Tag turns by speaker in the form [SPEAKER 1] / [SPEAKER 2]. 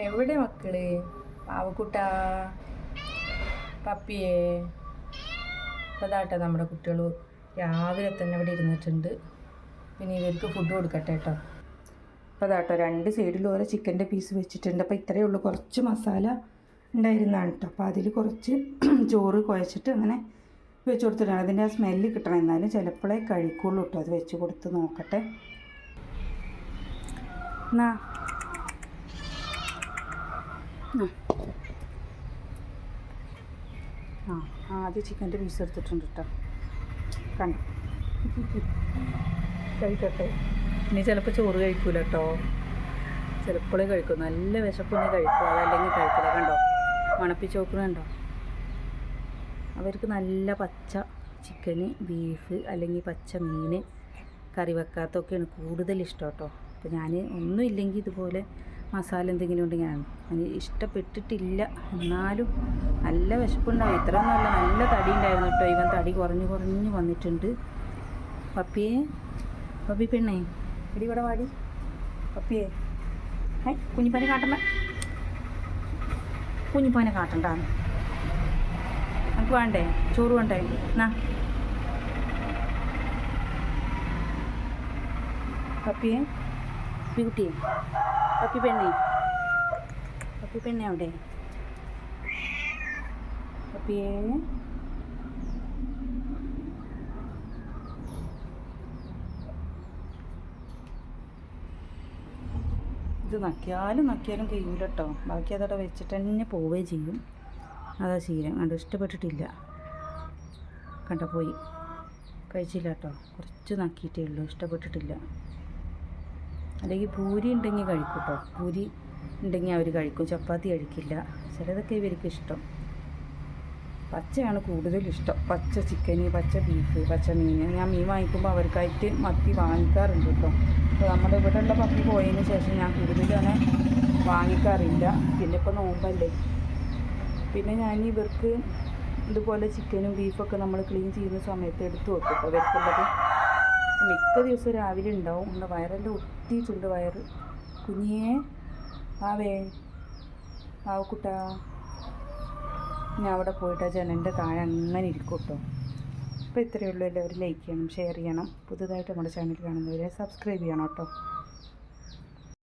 [SPEAKER 1] എവിടെ മക്കള്? പാവക്കുട്ടാ, പപ്പിയേ. അപ്പോൾ അതാട്ടോ നമ്മുടെ കുട്ടികൾ രാവിലെ തന്നെ ഇവിടെ ഇരുന്നിട്ടുണ്ട്. പിന്നെ ഇവർക്ക് ഫുഡ് കൊടുക്കട്ടെ കേട്ടോ. അപ്പോൾ അതാട്ടോ 2 സൈഡിലും ഓരോ ചിക്കൻ്റെ പീസ് വെച്ചിട്ടുണ്ട്. അപ്പോൾ ഇത്രയേ ഉള്ളൂ, കുറച്ച് മസാല ഉണ്ടായിരുന്നതാണ് കേട്ടോ. അപ്പോൾ അതിൽ കുറച്ച് ചോറ് കുഴച്ചിട്ട് അങ്ങനെ വെച്ച് കൊടുത്തിട്ടാണ്. അതിൻ്റെ ആ സ്മെല്ല് കിട്ടണം. എന്നാലും ചിലപ്പോഴേ കഴിക്കുള്ളൂ കേട്ടോ. അത് വെച്ച് കൊടുത്ത് നോക്കട്ടെ. എന്നാ ആദ്യം ചിക്കൻ്റെ പീസ് എടുത്തിട്ടുണ്ട് കേട്ടോ. കണ്ടോ, കഴിക്കട്ടെ. ഇനി ചിലപ്പോൾ ചോറ് കഴിക്കൂല കേട്ടോ, ചിലപ്പോഴേ കഴിക്കും. നല്ല വിശപ്പൊന്നും കഴിക്കും, അതല്ലെങ്കിൽ കഴിക്കില്ല. കണ്ടോ, മണപ്പിച്ച് നോക്കണുണ്ടോ? അവർക്ക് നല്ല പച്ച ചിക്കന്, ബീഫ് അല്ലെങ്കിൽ പച്ച മീൻ കറി വെക്കാത്തൊക്കെയാണ് കൂടുതൽ ഇഷ്ടം കേട്ടോ. അപ്പോൾ ഞാൻ ഒന്നും ഇല്ലെങ്കിൽ ഇതുപോലെ മസാല എന്തെങ്കിലും ഉണ്ടെങ്കിൽ അതിന് ഇഷ്ടപ്പെട്ടിട്ടില്ല. എന്നാലും നല്ല വിശപ്പുണ്ടാവും. ഇത്രയൊന്നും അല്ല, നല്ല തടി ഉണ്ടായിരുന്നു കേട്ടോ. ഇവൻ തടി കുറഞ്ഞ് വന്നിട്ടുണ്ട്. പപ്പിയെ, പപ്പി പെണ്ണേ, എടി ഇവിടെ വാടി. പപ്പിയെ, കുഞ്ഞിപ്പാനെ കാട്ടണ്ട, കുഞ്ഞിപ്പാനെ കാട്ടണ്ടാന്ന്. നമുക്ക് വേണ്ടേ ചോറ്? വേണ്ടേ? എന്നാ പപ്പിയെ, പപ്പി കുട്ടിയെ, പപ്പി പെണ്ണേ, പപ്പി പെണ്ണേ അവിടെ. പപ്പിയെ, ഇത് നക്കിയാലും കഴിയൂല കേട്ടോ. ബാക്കി അതവിടെ വെച്ചിട്ട് തന്നെ പോവുകയും ചെയ്യും. അതാ ശീലം. കണ്ടോ, ഇഷ്ടപ്പെട്ടിട്ടില്ല. കണ്ടോ, പോയി കഴിച്ചില്ല കേട്ടോ. കുറച്ച് നക്കിയിട്ടേ ഉള്ളൂ, ഇഷ്ടപ്പെട്ടിട്ടില്ല. അല്ലെങ്കിൽ പൂരി ഉണ്ടെങ്കിൽ കഴിക്കും കേട്ടോ. പൂരി ഉണ്ടെങ്കിൽ അവർ കഴിക്കും, ചപ്പാത്തി കഴിക്കില്ല. ചിലതൊക്കെ ഇവർക്ക് ഇഷ്ടം. പച്ചയാണ് കൂടുതലിഷ്ടം. പച്ച ചിക്കന്, പച്ച ബീഫ്, പച്ച മീൻ. ഞാൻ മീൻ വാങ്ങിക്കുമ്പോൾ അവർക്കായിട്ട് മത്തി വാങ്ങിക്കാറുണ്ട് കേട്ടോ. അപ്പോൾ നമ്മുടെ ഇവിടെയുള്ള പപ്പി പോയതിന് ശേഷം ഞാൻ കൂടുതലും അങ്ങനെ വാങ്ങിക്കാറില്ല. പിന്നെ ഇപ്പോൾ നോമ്പല്ലേ. പിന്നെ ഞാൻ ഇവർക്ക് ഇതുപോലെ ചിക്കനും ബീഫൊക്കെ നമ്മൾ ക്ലീൻ ചെയ്യുന്ന സമയത്ത് എടുത്ത് വെക്കും കേട്ടോ, ഇവർക്കുള്ളത്. മിക്ക ദിവസവും രാവിലെ ഉണ്ടാവും. നമ്മുടെ വയറെല്ലാം ഒട്ടിയിട്ടുണ്ട്. വയറ് കുഞ്ഞിയെ, ആവേ, ആവക്കുട്ടാ. ഞാൻ അവിടെ പോയിട്ട് ആ ജനലിൻ്റെ താഴെ അങ്ങനെ ഇരിക്കും കേട്ടോ. അപ്പോൾ ഇത്രയേ ഉള്ളൂ. എല്ലാവരും ലൈക്ക് ചെയ്യണം, ഷെയർ ചെയ്യണം. പുതുതായിട്ട് നമ്മുടെ ചാനൽ കാണുന്നവരെ സബ്സ്ക്രൈബ് ചെയ്യണം കേട്ടോ.